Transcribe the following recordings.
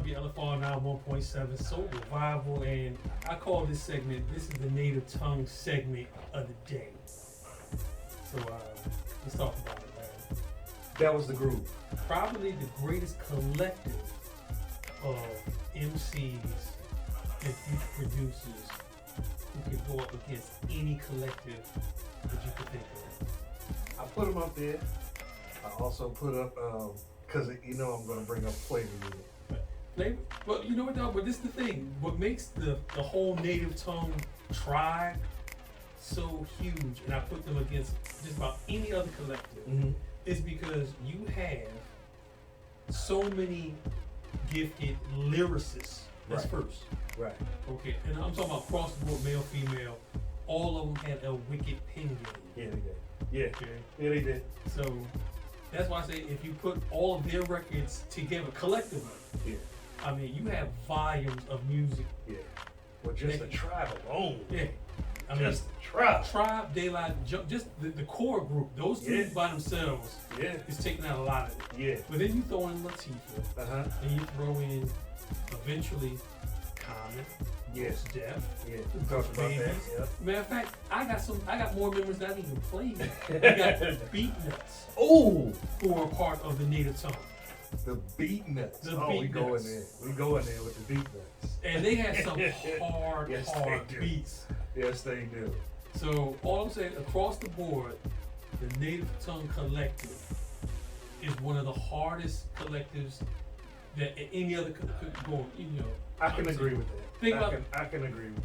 WLFR 91.7 Soul Revival, and I call this segment, this is the Native Tongue segment of the day. So let's talk about it, man. That was the group. Probably the greatest collective of MCs and future producers who could go up against any collective that you could think of. I put them up there. I also put up, because you know I'm going to bring up Flavor Unit. Well, you know what though? But this is the thing. What makes the whole Native Tongue tribe so huge, and I put them against just about any other collective, is because you have so many gifted lyricists. That's first. Right. Okay, and I'm talking about across the board, male, female. All of them had a wicked pen game. Yeah, they did. Yeah. Okay. Yeah, they did. So that's why I say if you put all of their records together collectively, Yeah. I mean, you have volumes of music. Yeah. Well, just the tribe alone. Yeah. I mean, Just the tribe. Tribe, Daylight, just the core group, those two by themselves is taking out a lot of it. Yeah. But then you throw in Latifah, and you throw in eventually Common, Yes. Def, Yeah. We talked about that. Yeah. Matter of fact, I got more members that I didn't even play. I got Beat Nuts. Oh, who are part of the Native Tongue. The Beat Nuts. We go in there. We go in there with the Beat Nuts. And they have some hard beats. Yes, they do. So all I'm saying, across the board, the Native Tongue Collective is one of the hardest collectives that any other could go. You know, I can agree with that. I can agree with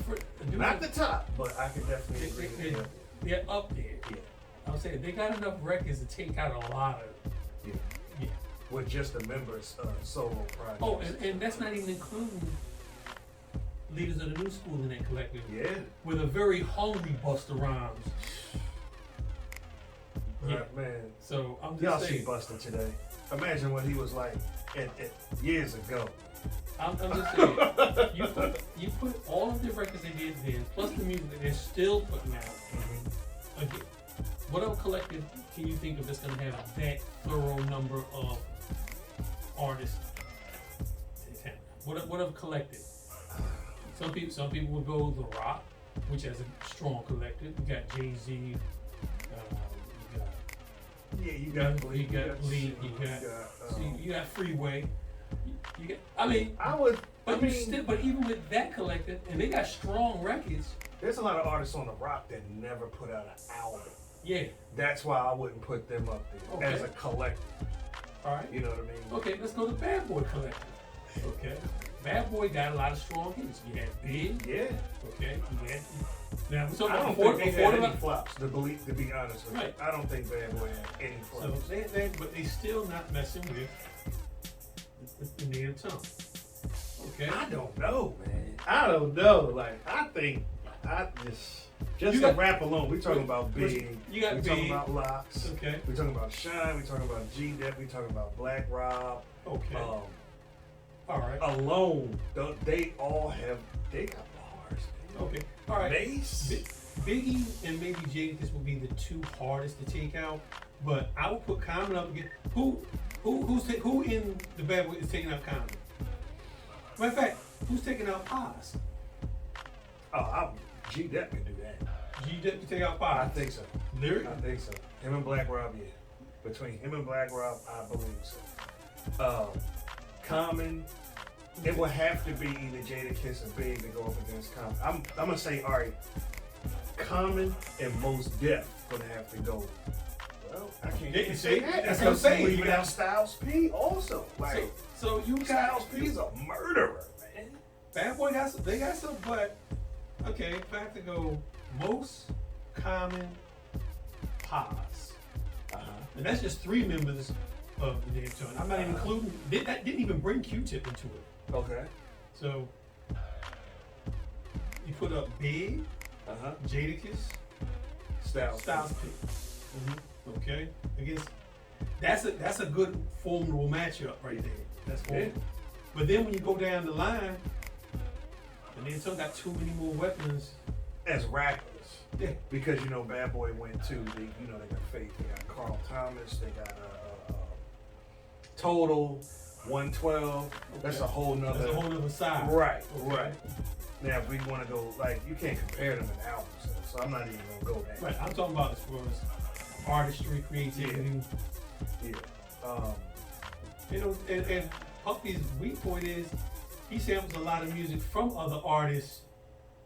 that. Not the top, but I can definitely agree with that. They're up there. Yeah. I'm saying they got enough records to take out a lot of. Yeah. With just the members' solo projects. Oh, and that's not even including leaders of the new school in that collective. Yeah. With a very hungry Busta Rhymes. Right, man. So I'm just y'all saying. see Busta today. Imagine what he was like years ago. I'm just saying. you put all of the records they did then, plus the music that they're still putting out. Again, what other collective can you think of that's going to have that thorough number of artists? What other collective? Some people will go The Rock, which has a strong collective. You got Jay-Z. You got Lee. You got Freeway. You got. I mean, But even with that collective, and they got strong records. There's a lot of artists on The Rock that never put out an album. Yeah. That's why I wouldn't put them up there as a collective. All right. You know what I mean? Okay, let's go to Bad Boy Collective. Okay. Bad Boy got a lot of strong hits. You had Big. Yeah. Okay. You had. Now, I don't think they had any flops, to be honest with you. I don't think Bad Boy had any flops. So but they still not messing with the Native Tongue. Okay. I don't know, man. I don't know. Like, I think to rap alone, we talking about Big. You got we Big. talking about Locks. Okay. We talking about Shine. We talking about G-Dep. We talking about Black Rob. Okay. All right. Alone, they got bars. Man. Okay. All right. Bass. Biggie and maybe Jadakiss will be the two hardest to take out, but I will put Common up again. Who in the Bad Boy is taking out Common? Matter of fact, who's taking out Paz? G-Dep can do that. G-Dep can take out Paz? I think so. Lyric? I think so. Him and Black Rob, yeah. Between him and Black Rob, I believe so. Common, it will have to be either Jadakiss or Big to go up against Common. I'm gonna say, all right, Common and Mos Def gonna have to go. Well, I can't say that. That's what I'm saying. Leaving out Styles P also. Like, so you Styles P's a murderer, man. Bad Boy got some, but okay, if I have to go Mos, Common, Paz. And that's just three members of the Native Tongue. I'm not even including, that didn't even bring Q-Tip into it. Okay. So, you put up Big, Jadakiss, Styles P. Okay? That's a good formidable matchup right there. That's formidable. But then when you go down the line, the Native Tongue got too many more weapons. As rappers. Yeah. Because, Bad Boy went too. They got Faith. They got Carl Thomas. They got Total, 112. That's a whole nother. That's a whole nother side. Right, Okay. right. Now, if we want to go, like, you can't compare them in albums, so I'm not even gonna go there. Right. I'm talking about as far as artistry, creativity. Yeah. You know, and Puffy's weak point is he samples a lot of music from other artists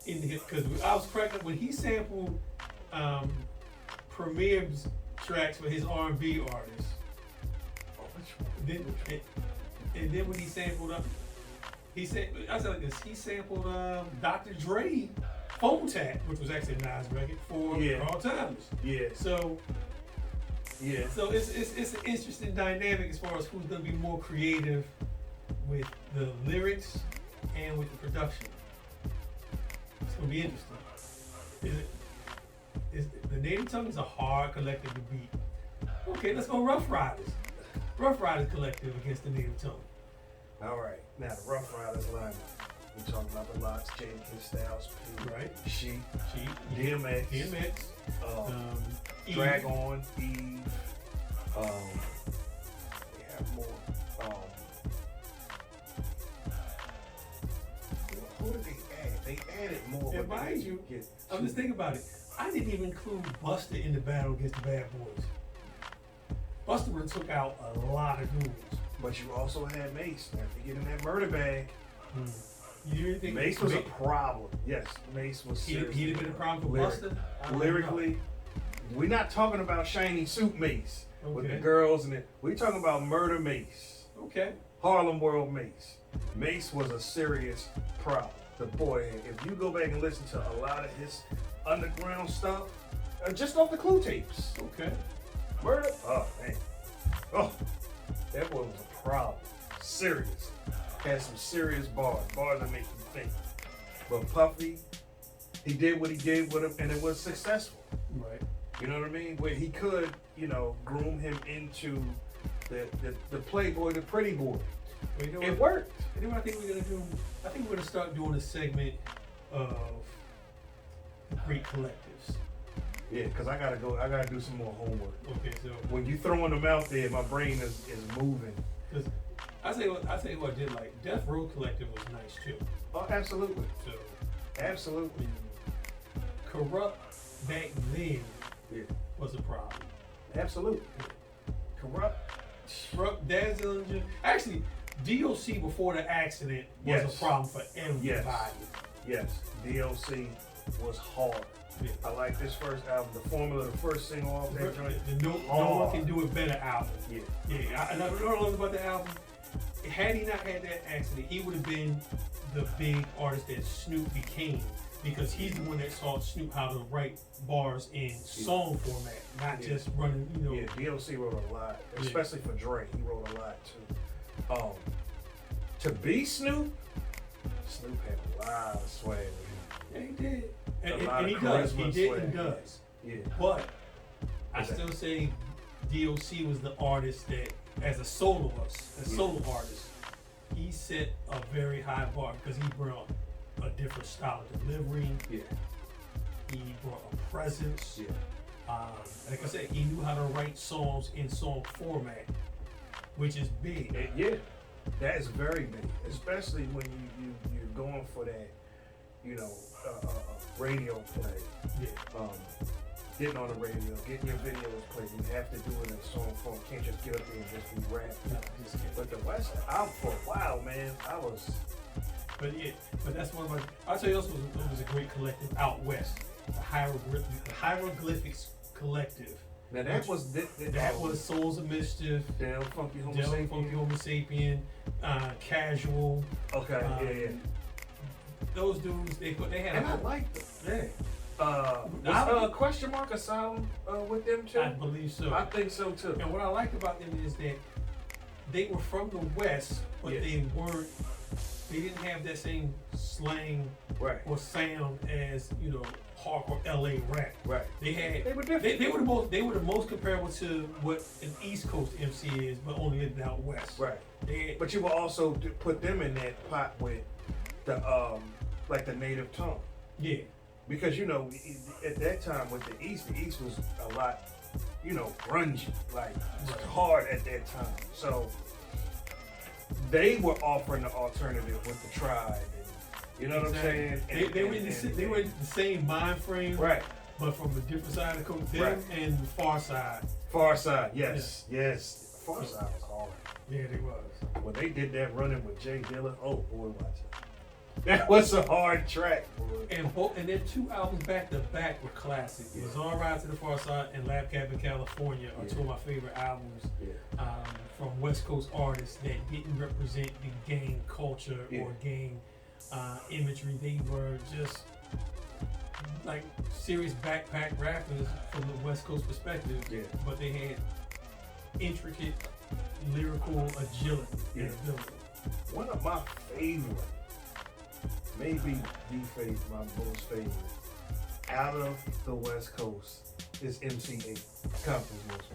in the hip. Because I was cracking up when he sampled Premier's tracks for his R&B artists. And then when he sampled he said, I said like this, he sampled Dr. Dre Phone Tap, which was actually a Nas record for All Timers. Yeah. So yeah. So it's an interesting dynamic as far as who's gonna be more creative with the lyrics and with the production. It's gonna be interesting. The Native Tongue is a hard collective to beat. Okay, let's go Rough Riders. Rough Riders collective against the Native Tongue. All right. Now the Rough Riders lineup. We talking about the Lots, Jadakiss, Styles P, Right. Sheep, DMX, Drag On, Eve. We have more. Who did they add? They added more. And mind you, I'm just thinking about it. I didn't even include Busta in the battle against the Bad Boys. Busta would have took out a lot of dudes. But you also had Mace. Now, if you get in that murder bag, you think Mace was a problem. Yes, Mace was serious. He'd have been a problem for Busta? Lyrically, we're not talking about shiny suit Mace with the girls and it. We're talking about murder Mace. Okay. Harlem World Mace. Mace was a serious problem. The boy, if you go back and listen to a lot of his underground stuff, just off the Clue tapes. Okay. Murder? Oh, man. Oh, that boy was a problem. Serious. Had some serious bars that make you think. But Puffy, he did what he did with him, and it was successful. Right. You know what I mean? Where he could, groom him into the playboy, the pretty boy. Well, you know it worked. You know what I think we're gonna do? I think we're gonna start doing a segment of great collectives. Yeah, because I gotta do some more homework. Okay, so when you throwing them out there, my brain is moving. Because I tell you what I did like. Death Row Collective was nice too. Oh, absolutely. So absolutely. Corrupt back then was a problem. Absolutely. Corrupt, Daz Dillinger. Actually, DOC before the accident was a problem for everybody. Yes. DOC was hard. Yeah. I like this first album, the formula, the first single off that joint. No One Can Do It Better album. Yeah. And I don't know about the album. Had he not had that accident, he would have been the big artist that Snoop became, because he's the one that taught Snoop how to write bars in song format, not just running. Yeah, DOC wrote a lot, especially for Dre. He wrote a lot too. To be Snoop had a lot of swag with him. Yeah, he did. And he does. He did and does. Yeah. But I still say DOC was the artist that, as a solo artist, he set a very high bar because he brought a different style of delivery. Yeah. He brought a presence. Yeah. Like I said, he knew how to write songs in song format, which is big. That is very big, especially when you're going for that, radio play. Yeah. Getting on the radio, getting your videos played, you have to do it in song form. You can't just get up there and just be rap. No, just can't. But the West, for a while, man, But that's one of my. I'll tell you, also was a great collective out west, the Hieroglyphics Collective. Now that was Souls of Mischief, Damn Funky Homo Sapien, Casual. Okay, Those dudes, they had. And I liked them. Yeah. Was Question Mark Asylum with them too? I believe so. I think so too. And what I liked about them is that they were from the West, but they didn't have that same slang or sound as hardcore LA rap. Right. They were different. They were the most comparable to what an East Coast MC is, but only lived out west. Right. But you will also put them in that pot with the like the Native Tongue. Yeah. Because at that time with the East was a lot, grungy, like hard at that time. So they were offering the alternative with the tribe. And, you know what I'm saying? They were in the same mind frame, right? But from a different side of the coast. Them Right. and the Far Side. Far Side, yes. Far Side was hard. Yeah, they was. When they did that running with Jay Dilla, oh boy, watch it. That was a hard track, boy. And their 2 albums back to back were classic. It was On Ride to the Far Side and Lab Cabin California are 2 of my favorite albums from West Coast artists that didn't represent the gang culture or gang imagery. They were just like serious backpack rappers from the West Coast perspective, but they had intricate lyrical agility and ability. One of my favorite, maybe the favorite, my most favorite, out of the West Coast is MC8, Compton's most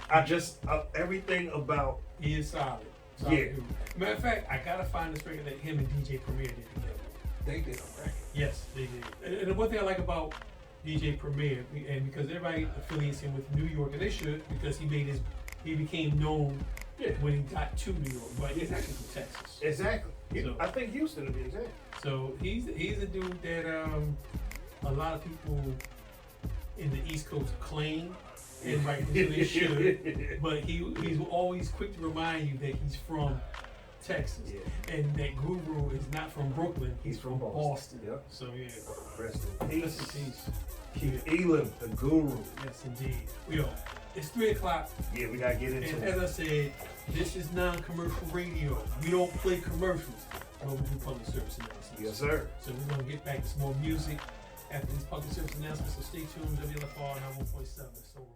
favorite. Everything about... He is solid. Dude. Matter of fact, I gotta find this record that him and DJ Premier did together. They did a record. Yes, they did. And the one thing I like about DJ Premier, and because everybody affiliates him with New York, and they should, because he became known when he got to New York, but he's actually from Texas. Exactly. So, I think Houston to be exact. So he's a dude that a lot of people in the East Coast claim, and rightfully they should, but he's always quick to remind you that he's from Texas, and that Guru is not from Brooklyn. He's from Boston. Yep. So yeah. Rest in peace. Rest in peace. Keith Elam, the Guru. Yes, indeed. Yo, it's 3 o'clock. Yeah, we gotta get into it. And as I said, this is non-commercial radio. We don't play commercials, but we do public service announcements. Yes, sir. So we're gonna get back to some more music after these public service announcements. So stay tuned. WLFR 91.7. So